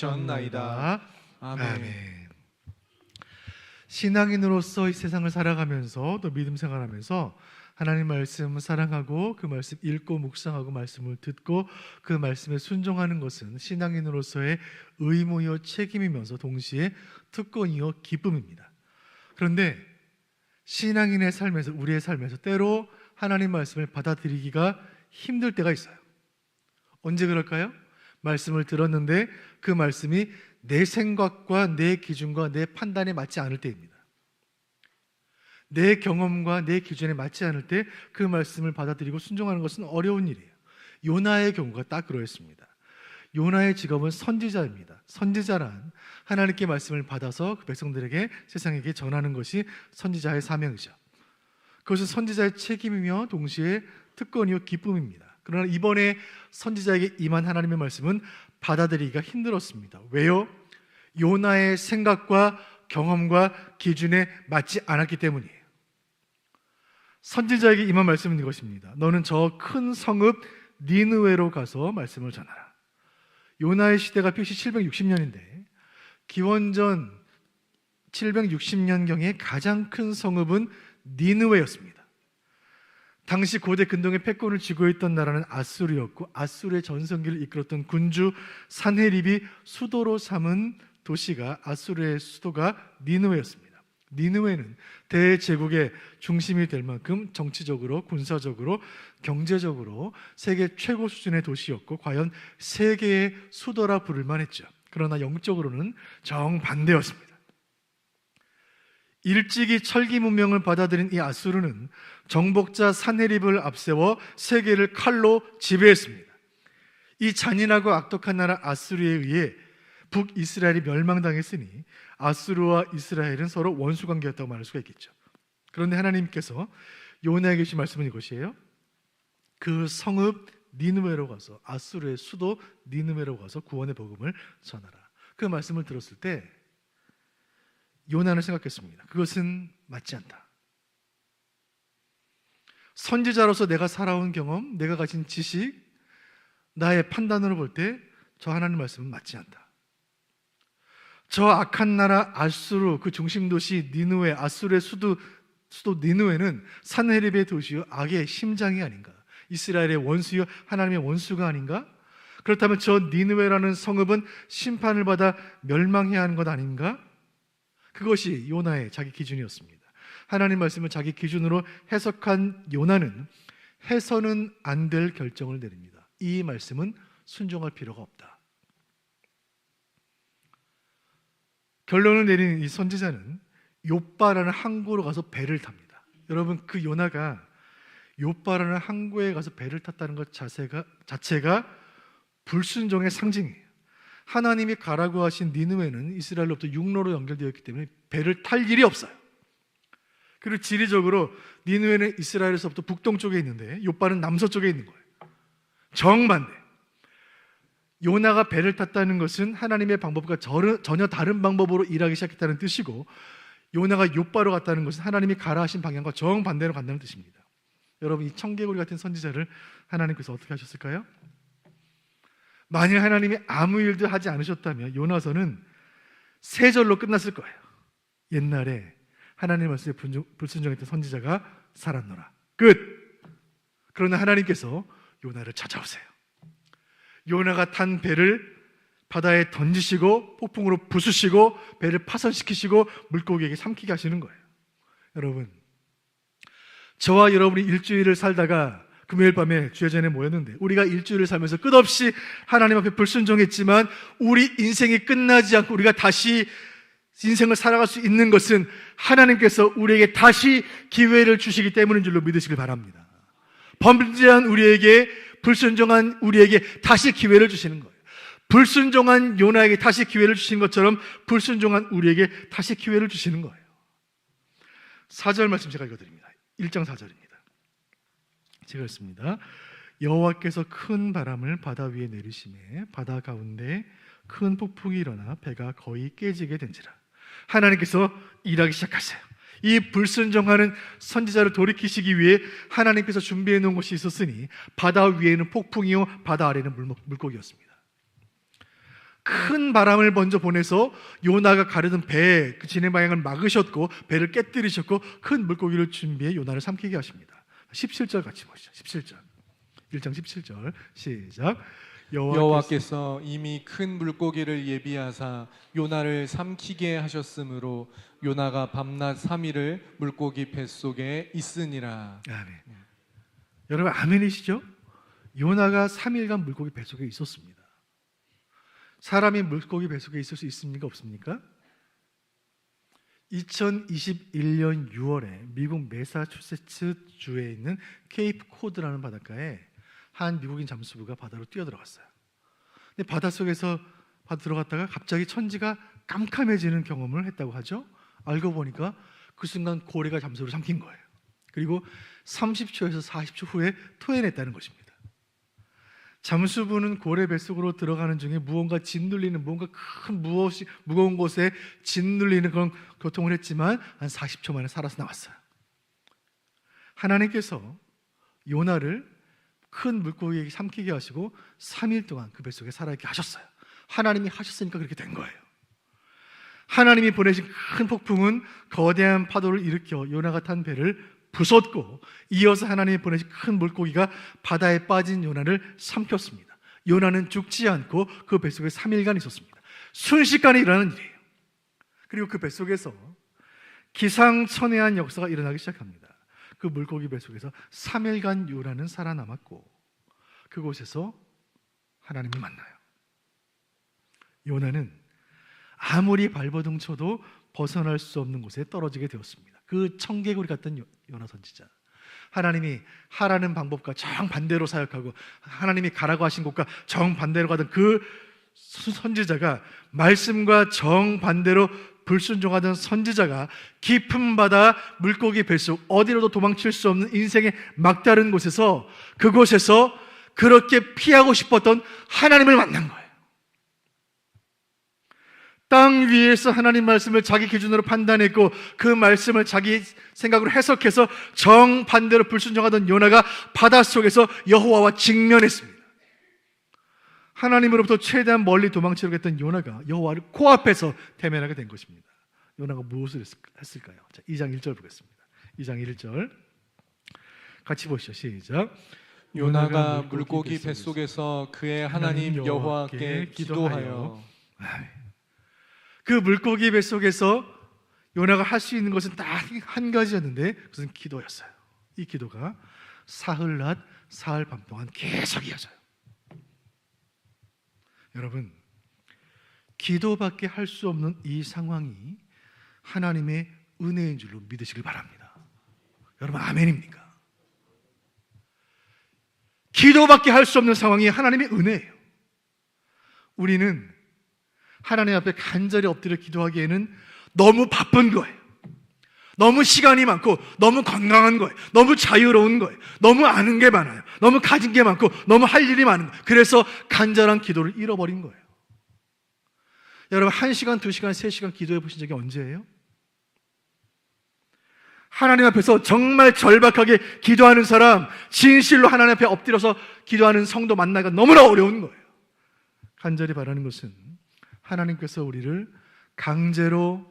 주셨나이다. 아멘. 신앙인으로서 이 세상을 살아가면서 또 믿음 생활하면서 하나님 말씀을 사랑하고 그 말씀 읽고 묵상하고 말씀을 듣고 그 말씀에 순종하는 것은 신앙인으로서의 의무이요 책임이면서 동시에 특권이요 기쁨입니다. 그런데 신앙인의 삶에서, 우리의 삶에서 때로 하나님 말씀을 받아들이기가 힘들 때가 있어요. 언제 그럴까요? 말씀을 들었는데 그 말씀이 내 생각과 내 기준과 내 판단에 맞지 않을 때입니다. 내 경험과 내 기준에 맞지 않을 때 그 말씀을 받아들이고 순종하는 것은 어려운 일이에요. 요나의 경우가 딱 그러했습니다. 요나의 직업은 선지자입니다. 선지자란 하나님께 말씀을 받아서 그 백성들에게, 세상에게 전하는 것이 선지자의 사명이죠. 그것은 선지자의 책임이며 동시에 특권이요 기쁨입니다. 그러나 이번에 선지자에게 임한 하나님의 말씀은 받아들이기가 힘들었습니다. 왜요? 요나의 생각과 경험과 기준에 맞지 않았기 때문이에요. 선지자에게 임한 말씀은 이것입니다. 너는 저 큰 성읍 니느웨로 가서 말씀을 전하라. 요나의 시대가 BC 760년인데 기원전 760년경에 가장 큰 성읍은 니느웨였습니다. 당시 고대 근동의 패권을 쥐고 있던 나라는 아수르였고 아수르의 전성기를 이끌었던 군주 산헤립이 수도로 삼은 도시가, 아수르의 수도가 니느웨였습니다. 니느웨는 대제국의 중심이 될 만큼 정치적으로, 군사적으로, 경제적으로 세계 최고 수준의 도시였고 과연 세계의 수도라 부를 만했죠. 그러나 영적으로는 정반대였습니다. 일찍이 철기 문명을 받아들인 이 아수르는 정복자 산헤립을 앞세워 세계를 칼로 지배했습니다. 이 잔인하고 악독한 나라 아수르에 의해 북이스라엘이 멸망당했으니 아수르와 이스라엘은 서로 원수관계였다고 말할 수가 있겠죠. 그런데 하나님께서 요나에게 주신 말씀은 이것이에요. 그 성읍 니느웨로 가서, 아수르의 수도 니느웨로 가서 구원의 복음을 전하라. 그 말씀을 들었을 때 요나는 생각했습니다. 그것은 맞지 않다. 선지자로서 내가 살아온 경험, 내가 가진 지식, 나의 판단으로 볼 때 저 하나님 말씀은 맞지 않다. 저 악한 나라 아수르, 그 중심 도시 니느웨, 아수르의 수도 니느웨는 산헤립의 도시요 악의 심장이 아닌가? 이스라엘의 원수요 하나님의 원수가 아닌가? 그렇다면 저 니느웨라는 성읍은 심판을 받아 멸망해야 하는 것 아닌가? 그것이 요나의 자기 기준이었습니다. 하나님 말씀을 자기 기준으로 해석한 요나는 해서는 안 될 결정을 내립니다. 이 말씀은 순종할 필요가 없다. 결론을 내린 이 선지자는 욥바라는 항구로 가서 배를 탑니다. 여러분, 그 요나가 욥바라는 항구에 가서 배를 탔다는 것 자체가 불순종의 상징이에요. 하나님이 가라고 하신 니느웨는 이스라엘로부터 육로로 연결되었기 때문에 배를 탈 일이 없어요. 그리고 지리적으로 니느웨는 이스라엘에서부터 북동쪽에 있는데 욥바는 남서쪽에 있는 거예요. 정반대. 요나가 배를 탔다는 것은 하나님의 방법과 전혀 다른 방법으로 일하기 시작했다는 뜻이고, 요나가 욥바로 갔다는 것은 하나님이 가라 하신 방향과 정반대로 간다는 뜻입니다. 여러분, 이 청개구리 같은 선지자를 하나님께서 어떻게 하셨을까요? 만일 하나님이 아무 일도 하지 않으셨다면 요나서는 세 절로 끝났을 거예요. 옛날에 하나님 말씀에 불순종했던 선지자가 살았노라. 끝. 그러나 하나님께서 요나를 찾아오세요. 요나가 탄 배를 바다에 던지시고 폭풍으로 부수시고 배를 파손시키시고 물고기에게 삼키게 하시는 거예요. 여러분, 저와 여러분이 일주일을 살다가 금요일 밤에 주야전에 모였는데 우리가 일주일을 살면서 끝없이 하나님 앞에 불순종했지만 우리 인생이 끝나지 않고 우리가 다시 인생을 살아갈 수 있는 것은 하나님께서 우리에게 다시 기회를 주시기 때문인 줄로 믿으시길 바랍니다. 범죄한 우리에게, 불순종한 우리에게 다시 기회를 주시는 거예요. 불순종한 요나에게 다시 기회를 주신 것처럼 불순종한 우리에게 다시 기회를 주시는 거예요. 4절 말씀 제가 읽어드립니다. 1장 4절입니다. 제가 읽습니다. 여호와께서 큰 바람을 바다 위에 내리시매 바다 가운데 큰 폭풍이 일어나 배가 거의 깨지게 된지라. 하나님께서 일하기 시작하세요. 이 불순종하는 선지자를 돌이키시기 위해 하나님께서 준비해 놓은 것이 있었으니 바다 위에는 폭풍이요 바다 아래는 물고기였습니다. 큰 바람을 먼저 보내서 요나가 가려던 배 그 진행 방향을 막으셨고 배를 깨뜨리셨고 큰 물고기를 준비해 요나를 삼키게 하십니다. 17절 같이 보시죠. 17절 1장 17절 시작. 여호와께서 이미 큰 물고기를 예비하사 요나를 삼키게 하셨으므로 요나가 밤낮 3일을 물고기 뱃속에 있으니라. 아멘. 여러분 아멘이시죠? 요나가 3일간 물고기 뱃속에 있었습니다. 사람이 물고기 뱃속에 있을 수 있습니까? 없습니까? 2021년 6월에 미국 매사추세츠 주에 있는 케이프 코드라는 바닷가에 한 미국인 잠수부가 바다로 뛰어들어갔어요. 근데 바닷속에서 들어갔다가 갑자기 천지가 깜깜해지는 경험을 했다고 하죠. 알고 보니까 그 순간 고래가 잠수를 삼킨 거예요. 그리고 30초에서 40초 후에 토해냈다는 것입니다. 잠수부는 고래 뱃속으로 들어가는 중에 무언가 짓눌리는, 무언가 큰 무엇이 무거운 곳에 짓눌리는 그런 고통을 했지만 한 40초 만에 살아서 나왔어요. 하나님께서 요나를 큰 물고기에게 삼키게 하시고 3일 동안 그 뱃속에 살아있게 하셨어요. 하나님이 하셨으니까 그렇게 된 거예요. 하나님이 보내신 큰 폭풍은 거대한 파도를 일으켜 요나가 탄 배를 부쉈고, 이어서 하나님이 보내신 큰 물고기가 바다에 빠진 요나를 삼켰습니다. 요나는 죽지 않고 그 뱃속에 3일간 있었습니다. 순식간에 일어나는 일이에요. 그리고 그 뱃속에서 기상천외한 역사가 일어나기 시작합니다. 그 물고기 뱃속에서 3일간 요나는 살아남았고 그곳에서 하나님을 만나요. 요나는 아무리 발버둥 쳐도 벗어날 수 없는 곳에 떨어지게 되었습니다. 그 청개구리 같던 요나 선지자, 하나님이 하라는 방법과 정반대로 사역하고 하나님이 가라고 하신 곳과 정반대로 가던 그 선지자가, 말씀과 정반대로 불순종하던 선지자가 깊은 바다 물고기 뱃속, 어디로도 도망칠 수 없는 인생의 막다른 곳에서, 그곳에서 그렇게 피하고 싶었던 하나님을 만난 거예요. 땅 위에서 하나님 말씀을 자기 기준으로 판단했고 그 말씀을 자기 생각으로 해석해서 정반대로 불순종하던 요나가 바닷속에서 여호와와 직면했습니다. 하나님으로부터 최대한 멀리 도망치려고 했던 요나가 여호와를 코앞에서 대면하게 된 것입니다. 요나가 무엇을 했을까요? 자, 2장 1절 보겠습니다. 2장 1절 같이 보시죠. 시작. 요나가 물고기 뱃속에서 그의 하나님 여호와께 기도하여. 그 물고기 뱃속에서 요나가 할 수 있는 것은 딱 한 가지였는데 그것은 기도였어요. 이 기도가 사흘낮 사흘 밤 동안 계속 이어져요. 여러분, 기도밖에 할 수 없는 이 상황이 하나님의 은혜인 줄로 믿으시길 바랍니다. 여러분 아멘입니까? 기도밖에 할 수 없는 상황이 하나님의 은혜예요. 우리는 하나님 앞에 간절히 엎드려 기도하기에는 너무 바쁜 거예요. 너무 시간이 많고 너무 건강한 거예요. 너무 자유로운 거예요. 너무 아는 게 많아요. 너무 가진 게 많고 너무 할 일이 많은 거예요. 그래서 간절한 기도를 잃어버린 거예요. 여러분 1시간, 2시간, 3시간 기도해 보신 적이 언제예요? 하나님 앞에서 정말 절박하게 기도하는 사람, 진실로 하나님 앞에 엎드려서 기도하는 성도 만나기가 너무나 어려운 거예요. 간절히 바라는 것은 하나님께서 우리를 강제로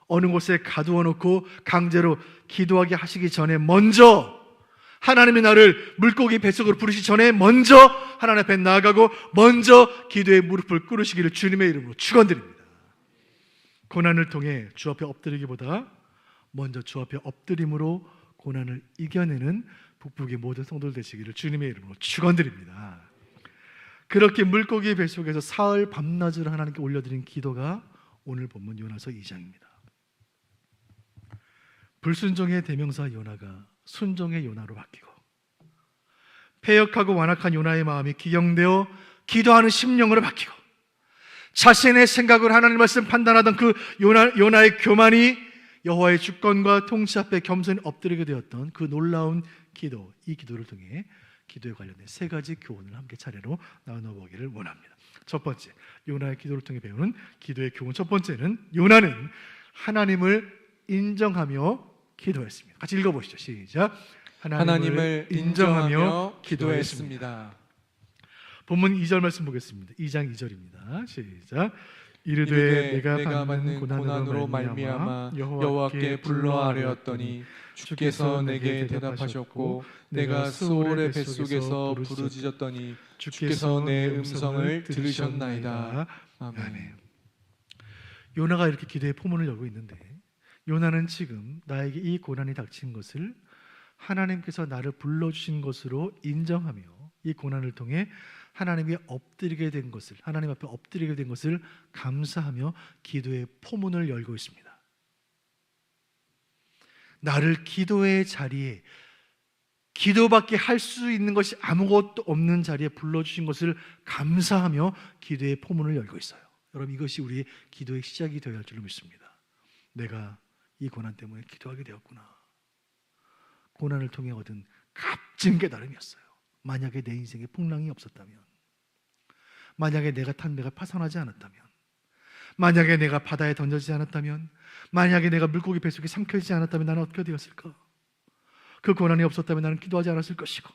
어느 곳에 가두어 놓고 강제로 기도하게 하시기 전에 먼저, 하나님이 나를 물고기 뱃속으로 부르시기 전에 먼저 하나님 앞에 나아가고 먼저 기도의 무릎을 꿇으시기를 주님의 이름으로 축원드립니다. 고난을 통해 주 앞에 엎드리기보다 먼저 주 앞에 엎드림으로 고난을 이겨내는 북북의 모든 성도들 되시기를 주님의 이름으로 축원드립니다. 그렇게 물고기 뱃속에서 사흘 밤낮을 하나님께 올려드린 기도가 오늘 본문 요나서 2장입니다. 불순종의 대명사 요나가 순종의 요나로 바뀌고, 패역하고 완악한 요나의 마음이 기경되어 기도하는 심령으로 바뀌고, 자신의 생각으로 하나님 말씀 판단하던 그 요나의 교만이 여호와의 주권과 통치 앞에 겸손히 엎드리게 되었던 그 놀라운 기도, 이 기도를 통해 기도에 관련된 3가지 교훈을 함께 차례로 나눠보기를 원합니다. 첫 번째, 요나의 기도를 통해 배우는 기도의 교훈. 첫 번째는 요나는 하나님을 인정하며 기도했습니다. 같이 읽어보시죠. 시작. 하나님을 인정하며 기도했습니다. 본문 2절 말씀 보겠습니다. 2장 2절입니다. 시작. 이르되 내가 받는 고난으로 말미암아 여호와께 불러아뢰었더니 주께서 내게 대답하셨고 내가 스올의 뱃속에서 부르짖었더니 주께서 내 음성을 들으셨나이다. 아멘. 요나가 이렇게 기도의 포문을 열고 있는데, 요나는 지금 나에게 이 고난이 닥친 것을 하나님께서 나를 불러주신 것으로 인정하며 이 고난을 통해 하나님 앞에 엎드리게 된 것을 감사하며 기도의 포문을 열고 있습니다. 나를 기도의 자리에, 기도밖에 할 수 있는 것이 아무것도 없는 자리에 불러주신 것을 감사하며 기도의 포문을 열고 있어요. 여러분, 이것이 우리의 기도의 시작이 되어야 할 줄로 믿습니다. 내가 이 고난 때문에 기도하게 되었구나. 고난을 통해 얻은 값진 깨달음이었어요. 만약에 내 인생에 풍랑이 없었다면, 만약에 내가 탄 배가 파산하지 않았다면, 만약에 내가 바다에 던져지지 않았다면, 만약에 내가 물고기 뱃속에 삼켜지지 않았다면 나는 어떻게 되었을까? 그 고난이 없었다면 나는 기도하지 않았을 것이고,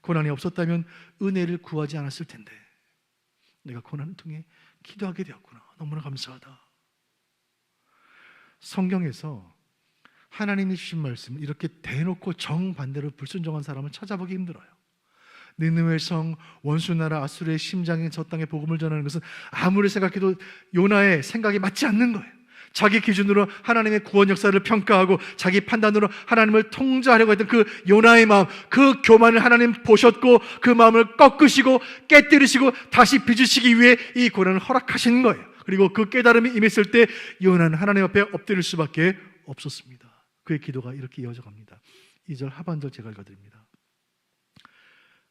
고난이 없었다면 은혜를 구하지 않았을 텐데, 내가 고난을 통해 기도하게 되었구나. 너무나 감사하다. 성경에서 하나님이 주신 말씀을 이렇게 대놓고 정반대로 불순종한 사람을 찾아보기 힘들어요. 느느웨 성, 원수나라 아수르의 심장인 저 땅에 복음을 전하는 것은 아무리 생각해도 요나의 생각이 맞지 않는 거예요. 자기 기준으로 하나님의 구원 역사를 평가하고 자기 판단으로 하나님을 통제하려고 했던 그 요나의 마음, 그 교만을 하나님 보셨고 그 마음을 꺾으시고 깨뜨리시고 다시 빚으시기 위해 이 고난을 허락하신 거예요. 그리고 그 깨달음이 임했을 때 요나는 하나님 앞에 엎드릴 수밖에 없었습니다. 그의 기도가 이렇게 이어져 갑니다. 2절 하반절 제가 읽어드립니다.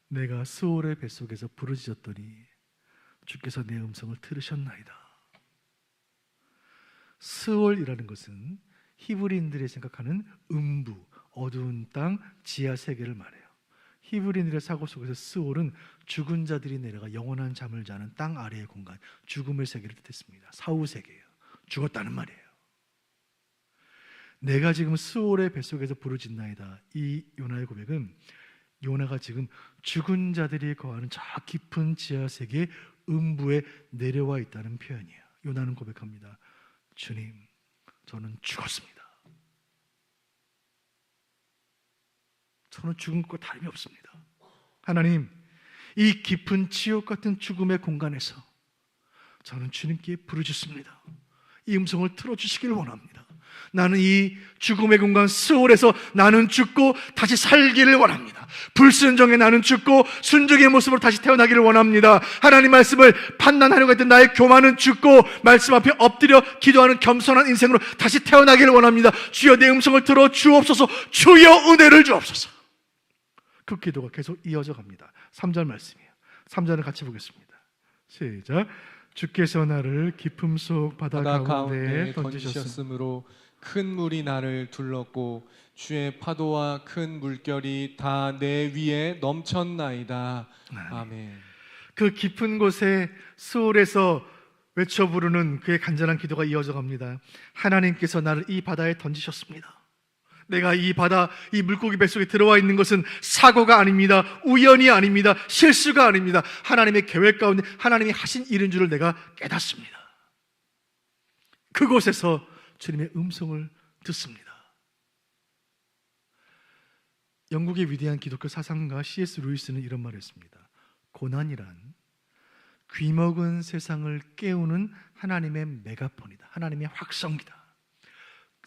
내가 스올의 뱃속에서 부르짖었더니 주께서 내 음성을 들으셨나이다. 스올이라는 것은 히브리인들이 생각하는 음부, 어두운 땅, 지하 세계를 말해요. 히브리인들의 사고 속에서 스올은 죽은 자들이 내려가 영원한 잠을 자는 땅 아래의 공간, 죽음의 세계를 뜻했습니다. 사후 세계예요. 죽었다는 말이에요. 내가 지금 스올의 뱃속에서 부르짖나이다. 이 요나의 고백은 요나가 지금 죽은 자들이 거하는 저 깊은 지하 세계 음부에 내려와 있다는 표현이에요. 요나는 고백합니다. 주님, 저는 죽었습니다. 저는 죽은 것과 다름이 없습니다. 하나님, 이 깊은 지옥 같은 죽음의 공간에서 저는 주님께 부르짖습니다. 이 음성을 틀어주시길 원합니다. 나는 이 죽음의 공간 스올에서 나는 죽고 다시 살기를 원합니다. 불순종의 나는 죽고 순종의 모습으로 다시 태어나기를 원합니다. 하나님 말씀을 판단하려고 했던 나의 교만은 죽고 말씀 앞에 엎드려 기도하는 겸손한 인생으로 다시 태어나기를 원합니다. 주여 내 음성을 들어 주옵소서. 주여 은혜를 주옵소서. 그 기도가 계속 이어져 갑니다. 3절 말씀이에요. 3절을 같이 보겠습니다. 시작. 주께서 나를 깊음 속 바다 가운데에 던지셨으므로 큰 물이 나를 둘렀고 주의 파도와 큰 물결이 다 내 위에 넘쳤나이다. 아멘. 그 깊은 곳에 스올에서 외쳐 부르는 그의 간절한 기도가 이어져 갑니다. 하나님께서 나를 이 바다에 던지셨습니다. 내가 이 바다, 이 물고기 뱃속에 들어와 있는 것은 사고가 아닙니다. 우연이 아닙니다. 실수가 아닙니다. 하나님의 계획 가운데 하나님이 하신 일인 줄을 내가 깨닫습니다. 그곳에서 주님의 음성을 듣습니다. 영국의 위대한 기독교 사상가 C.S. 루이스는 이런 말을 했습니다. 고난이란 귀먹은 세상을 깨우는 하나님의 메가폰이다. 하나님의 확성기다.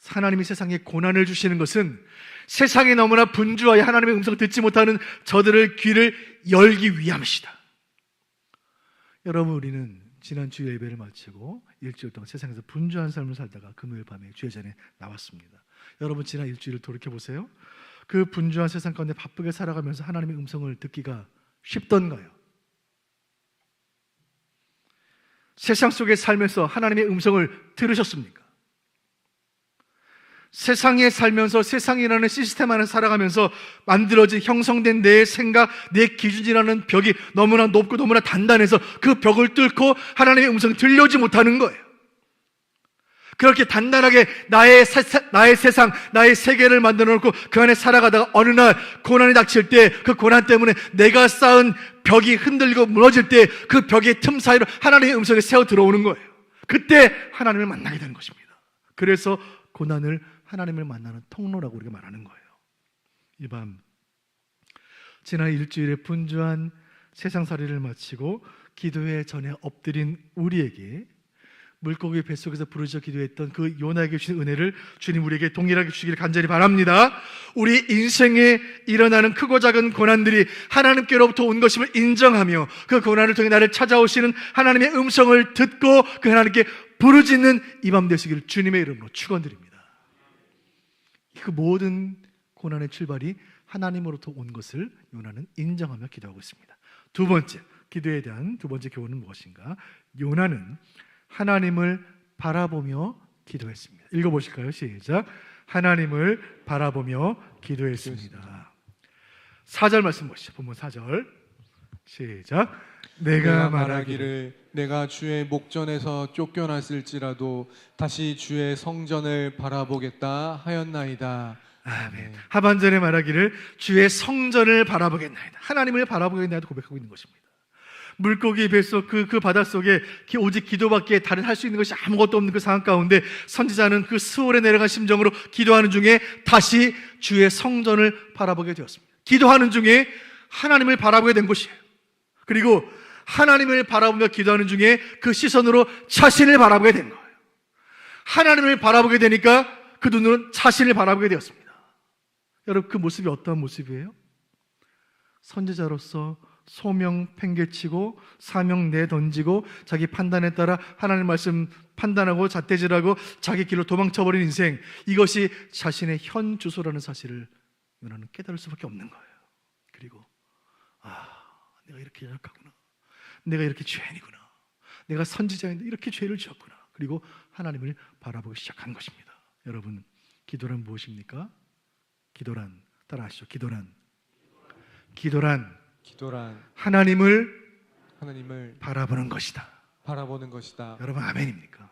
하나님이 세상에 고난을 주시는 것은 세상에 너무나 분주하여 하나님의 음성을 듣지 못하는 저들의 귀를 열기 위함이시다. 여러분, 우리는 지난 주일 예배를 마치고 일주일 동안 세상에서 분주한 삶을 살다가 금요일 밤에 주회전에 나왔습니다. 여러분, 지난 일주일을 돌이켜보세요. 그 분주한 세상 가운데 바쁘게 살아가면서 하나님의 음성을 듣기가 쉽던가요? 세상 속에 살면서 하나님의 음성을 들으셨습니까? 세상에 살면서 세상이라는 시스템 안에 살아가면서 만들어진 형성된 내 생각, 내 기준이라는 벽이 너무나 높고 너무나 단단해서 그 벽을 뚫고 하나님의 음성이 들려오지 못하는 거예요. 그렇게 단단하게 나의 세상, 나의 세계를 만들어 놓고 그 안에 살아가다가 어느 날 고난이 닥칠 때 그 고난 때문에 내가 쌓은 벽이 흔들리고 무너질 때 그 벽의 틈 사이로 하나님의 음성이 새어 들어오는 거예요. 그때 하나님을 만나게 되는 것입니다. 그래서 고난을 하나님을 만나는 통로라고 우리가 말하는 거예요. 이 밤 지난 일주일에 분주한 세상살이를 마치고 기도회 전에 엎드린 우리에게 물고기 뱃속에서 부르짖어 기도했던 그 요나에게 주신 은혜를 주님 우리에게 동일하게 주시기를 간절히 바랍니다. 우리 인생에 일어나는 크고 작은 고난들이 하나님께로부터 온 것임을 인정하며 그 고난을 통해 나를 찾아오시는 하나님의 음성을 듣고 그 하나님께 부르짖는 이 밤 되시기를 주님의 이름으로 축원드립니다. 그 모든 고난의 출발이 하나님으로부터 온 것을 요나는 인정하며 기도하고 있습니다. 두 번째, 기도에 대한 두 번째 교훈은 무엇인가? 요나는 하나님을 바라보며 기도했습니다. 읽어보실까요? 시작. 하나님을 바라보며 기도했습니다. 4절 말씀 보시죠. 본문 4절 시작. 내가 말하기를 내가 주의 목전에서 쫓겨났을지라도 다시 주의 성전을 바라보겠다 하였나이다. 아멘. 하반절에 말하기를 주의 성전을 바라보겠나이다. 하나님을 바라보겠나이다 고백하고 있는 것입니다. 물고기 뱃속 그 바닷속에 오직 기도밖에 다른 할 수 있는 것이 아무것도 없는 그 상황 가운데 선지자는 그 스올에 내려간 심정으로 기도하는 중에 다시 주의 성전을 바라보게 되었습니다. 기도하는 중에 하나님을 바라보게 된 것이에요. 그리고 하나님을 바라보며 기도하는 중에 그 시선으로 자신을 바라보게 된 거예요. 하나님을 바라보게 되니까 그 눈으로는 자신을 바라보게 되었습니다. 여러분, 그 모습이 어떠한 모습이에요? 선지자로서 소명 팽개치고 사명 내던지고 자기 판단에 따라 하나님 말씀 판단하고 잣대질하고 자기 길로 도망쳐버린 인생, 이것이 자신의 현 주소라는 사실을 요나는 깨달을 수밖에 없는 거예요. 그리고 내가 이렇게 연약하구나, 내가 이렇게 죄인이구나, 내가 선지자인데 이렇게 죄를 지었구나. 그리고 하나님을 바라보기 시작한 것입니다. 여러분, 기도란 무엇입니까? 기도란, 따라하시죠. 기도란 하나님을 바라보는 것이다. 여러분, 아멘입니까?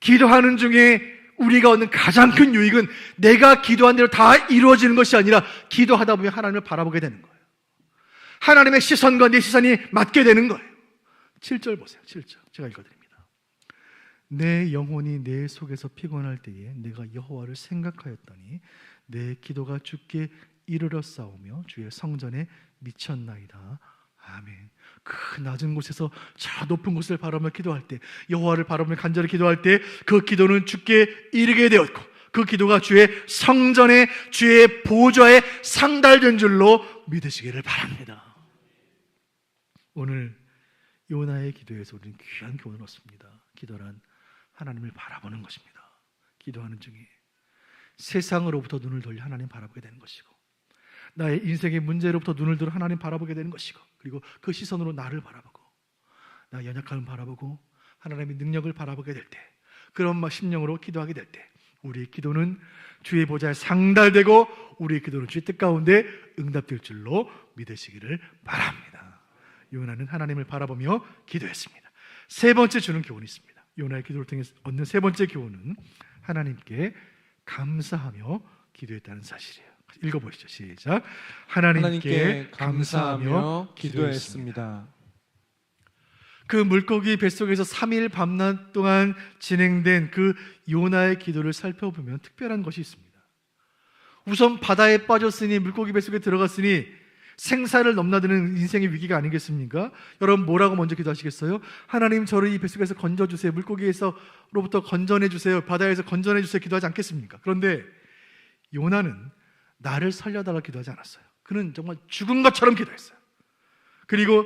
기도하는 중에 우리가 얻는 가장 큰 유익은 내가 기도한 대로 다 이루어지는 것이 아니라 기도하다 보면 하나님을 바라보게 되는 거예요. 하나님의 시선과 내 시선이 맞게 되는 거예요. 7절 보세요. 7절 제가 읽어드립니다. 내 영혼이 내 속에서 피곤할 때에 내가 여호와를 생각하였더니 내 기도가 주께 이르러 싸우며 주의 성전에 미쳤나이다. 아멘. 그 낮은 곳에서 저 높은 곳을 바라보며 기도할 때, 여호와를 바라보며 간절히 기도할 때 그 기도는 주께 이르게 되었고 그 기도가 주의 성전에 주의 보좌에 상달된 줄로 믿으시기를 바랍니다. 오늘 요나의 기도에서 우리는 귀한 교훈을 얻습니다. 기도란 하나님을 바라보는 것입니다. 기도하는 중에 세상으로부터 눈을 돌려 하나님 바라보게 되는 것이고, 나의 인생의 문제로부터 눈을 들어 하나님 바라보게 되는 것이고, 그리고 그 시선으로 나를 바라보고 나의 연약함을 바라보고 하나님의 능력을 바라보게 될 때, 그런 심령으로 기도하게 될 때 우리의 기도는 주의 보좌에 상달되고 우리의 기도는 주의 뜻 가운데 응답될 줄로 믿으시기를 바랍니다. 요나는 하나님을 바라보며 기도했습니다. 세 번째 주는 교훈이 있습니다. 요나의 기도를 통해 얻는 세 번째 교훈은 하나님께 감사하며 기도했다는 사실이에요. 읽어보시죠. 시작. 하나님께 감사하며 기도했습니다. 그 물고기 뱃속에서 3일 밤낮 동안 진행된 그 요나의 기도를 살펴보면 특별한 것이 있습니다. 우선 바다에 빠졌으니, 물고기 뱃속에 들어갔으니 생사를 넘나드는 인생의 위기가 아니겠습니까? 여러분, 뭐라고 먼저 기도하시겠어요? 하나님, 저를 이 뱃속에서 건져주세요. 물고기에서로부터 건져내주세요. 바다에서 건져내주세요. 기도하지 않겠습니까? 그런데 요나는 나를 살려달라고 기도하지 않았어요. 그는 정말 죽은 것처럼 기도했어요. 그리고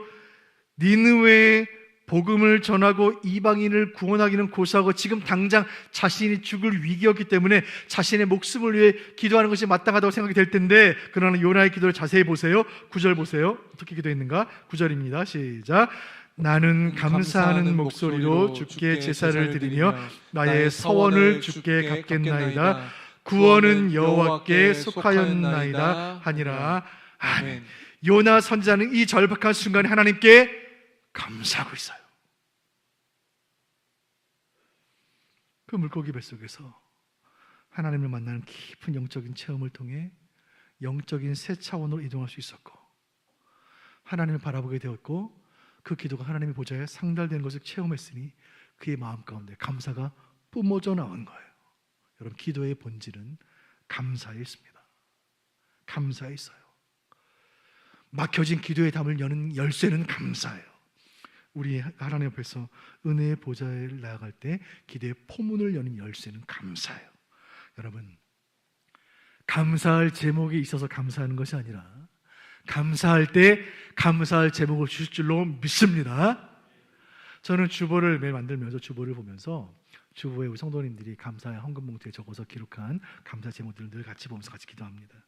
니느웨에 복음을 전하고 이방인을 구원하기는 고사하고 지금 당장 자신이 죽을 위기였기 때문에 자신의 목숨을 위해 기도하는 것이 마땅하다고 생각이 될 텐데, 그러나 요나의 기도를 자세히 보세요. 9절 보세요. 어떻게 기도했는가? 9절입니다. 시작. 나는 감사하는 목소리로 주께 제사를 드리며 나의 서원을 주께 갚겠나이다. 구원은 여호와께 속하였나이다 하니라. 아멘. 요나 선지자는 이 절박한 순간에 하나님께 감사하고 있어요. 그 물고기 뱃속에서 하나님을 만나는 깊은 영적인 체험을 통해 영적인 새 차원으로 이동할 수 있었고, 하나님을 바라보게 되었고, 그 기도가 하나님의 보좌에 상달되는 것을 체험했으니 그의 마음 가운데 감사가 뿜어져 나온 거예요. 여러분, 기도의 본질은 감사에 있습니다. 감사에 있어요. 막혀진 기도의 담을 여는 열쇠는 감사예요. 우리 하나님 앞에서 은혜의 보좌에 나아갈 때 기도의 포문을 여는 열쇠는 감사예요. 여러분, 감사할 제목이 있어서 감사하는 것이 아니라 감사할 때 감사할 제목을 주실 줄로 믿습니다. 저는 주보를 매일 만들면서 주보를 보면서 주보에 우리 성도님들이 감사의 헌금 봉투에 적어서 기록한 감사 제목들을 늘 같이 보면서 같이 기도합니다.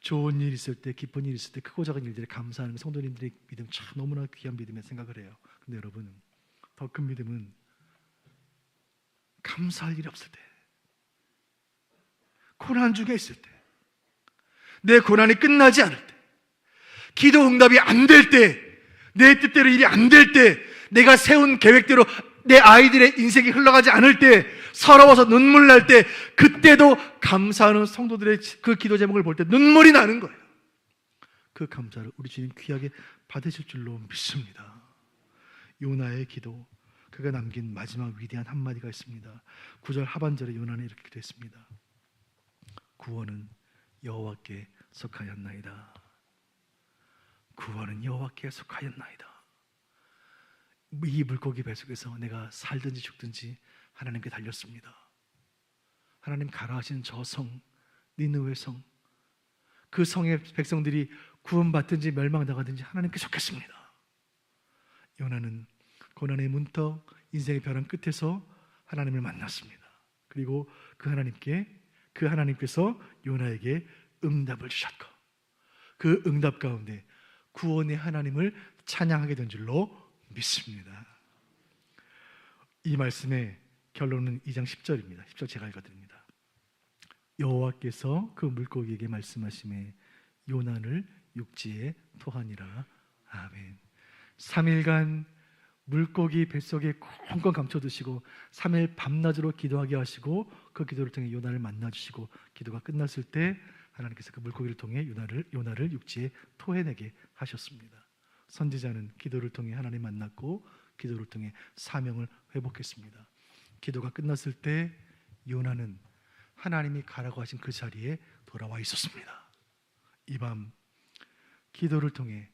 좋은 일 있을 때, 기쁜 일 있을 때, 크고 작은 일들에 감사하는 성도님들의 믿음 참 너무나 귀한 믿음에 생각을 해요. 근데 여러분, 더 큰 믿음은 감사할 일이 없을 때, 고난 중에 있을 때, 내 고난이 끝나지 않을 때, 기도 응답이 안 될 때, 내 뜻대로 일이 안 될 때, 내가 세운 계획대로 내 아이들의 인생이 흘러가지 않을 때, 서러워서 눈물 날 때, 그때도 감사하는 성도들의 그 기도 제목을 볼 때 눈물이 나는 거예요. 그 감사를 우리 주님 귀하게 받으실 줄로 믿습니다. 요나의 기도, 그가 남긴 마지막 위대한 한마디가 있습니다. 9절 하반절에 요나는 이렇게 기도했습니다. 구원은 여호와께 속하였나이다. 구원은 여호와께 속하였나이다. 이 물고기 뱃속에서 내가 살든지 죽든지 하나님께 달렸습니다. 하나님 가라 하신 저 성, 니느웨 성, 그 성의 백성들이 구원받든지 멸망당하든지 하나님께 속했습니다. 요나는 고난의 문턱, 인생의 벼랑 끝에서 하나님을 만났습니다. 그리고 그 하나님께서 요나에게 응답을 주셨고, 그 응답 가운데 구원의 하나님을 찬양하게 된 줄로 믿습니다. 이 말씀의 결론은 2장 10절입니다. 10절 제가 읽어드립니다. 여호와께서 그 물고기에게 말씀하시매 요나를 육지에 토하니라. 아멘. 3일간 물고기 뱃속에 꽁꽁 감춰두시고 3일 밤낮으로 기도하게 하시고 그 기도를 통해 요나를 만나주시고 기도가 끝났을 때 하나님께서 그 물고기를 통해 요나를 육지에 토해내게 하셨습니다. 선지자는 기도를 통해 하나님 만났고 기도를 통해 사명을 회복했습니다. 기도가 끝났을 때 요나는 하나님이 가라고 하신 그 자리에 돌아와 있었습니다. 이 밤 기도를 통해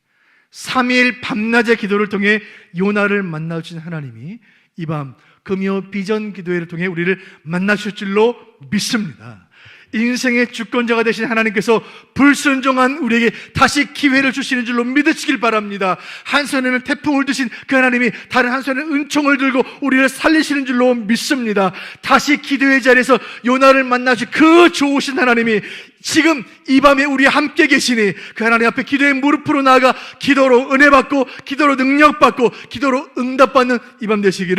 3일 밤낮의 기도를 통해 요나를 만나주신 하나님이 이 밤 금요 비전 기도회를 통해 우리를 만나실 줄로 믿습니다. 인생의 주권자가 되신 하나님께서 불순종한 우리에게 다시 기회를 주시는 줄로 믿으시길 바랍니다. 한 손에는 태풍을 드신 그 하나님이 다른 한 손에는 은총을 들고 우리를 살리시는 줄로 믿습니다. 다시 기도의 자리에서 요나를 만나신 그 좋으신 하나님이 지금 이 밤에 우리 함께 계시니 그 하나님 앞에 기도의 무릎으로 나아가 기도로 은혜 받고 기도로 능력 받고 기도로 응답받는 이 밤 되시기를